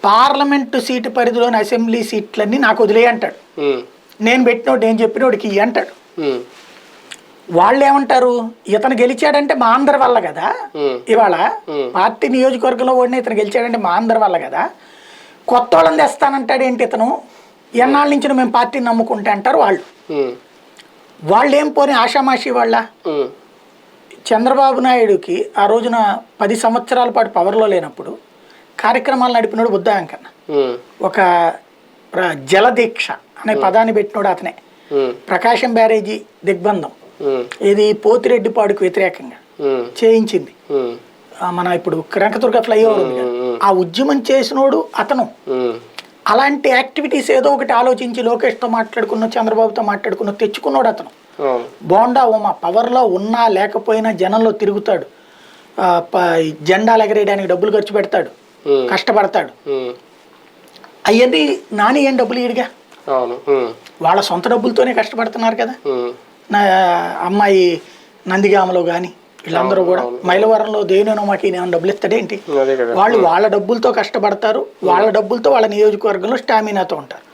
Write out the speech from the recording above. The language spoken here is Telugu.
పార్లమెంటు సీటు పరిధిలోని అసెంబ్లీ సీట్లన్నీ నాకు వదిలేయి అంటాడు. నేను పెట్టినోడు నేను చెప్పినోడికి అంటాడు. వాళ్ళు ఏమంటారు, ఇతను గెలిచాడంటే మా అందరి వల్ల కదా, ఇవాళ పార్టీ నియోజకవర్గంలో ఓడిన ఇతను గెలిచాడంటే మా అందరి వల్ల కదా, కొత్త వాళ్ళని తెస్తానంటాడు ఏంటి ఇతను, ఎన్నాళ్ళ నుంచి మేము పార్టీని నమ్ముకుంటే అంటారు వాళ్ళు. వాళ్ళు ఏం పోనీ ఆషామాషి వాళ్ళ. చంద్రబాబు నాయుడుకి ఆ రోజున 10 సంవత్సరాల పాటు పవర్లో లేనప్పుడు కార్యక్రమాలు నడిపినోడు బుద్ధ వెంకన్న. ఒక జలదీక్ష అనే పదాన్ని పెట్టినోడు అతనే. ప్రకాశం బ్యారేజీ దిగ్బంధం ఇది పోతిరెడ్డిపాడుకు వ్యతిరేకంగా చేయించింది. మన ఇప్పుడు కనకదుర్గ ఫ్లైఓవర్ ఉంది కదా, ఆ ఉద్యమం చేసినోడు అతను. అలాంటి యాక్టివిటీస్ ఏదో ఒకటి ఆలోచించి లోకేష్తో మాట్లాడుకున్న, చంద్రబాబుతో మాట్లాడుకున్న తెచ్చుకున్నాడు అతను. బోండా ఉమా పవర్లో ఉన్నా లేకపోయినా జనంలో తిరుగుతాడు, జెండాలు ఎగరేయడానికి డబ్బులు ఖర్చు పెడతాడు, కష్టపడతాడు. అవన్నీ నాని ఏం డబ్బులు ఇడిగా, వాళ్ళ సొంత డబ్బులతోనే కష్టపడుతున్నారు కదా. నా అమ్మాయి నందిగామలో కానీ వీళ్ళందరూ కూడా మైలవరంలో దేనినో మాకు నేను డబ్బులు ఇస్తాడేంటి, వాళ్ళు వాళ్ళ డబ్బులతో కష్టపడతారు, వాళ్ళ డబ్బులతో వాళ్ళ నియోజకవర్గంలో స్టామినాతో ఉంటారు.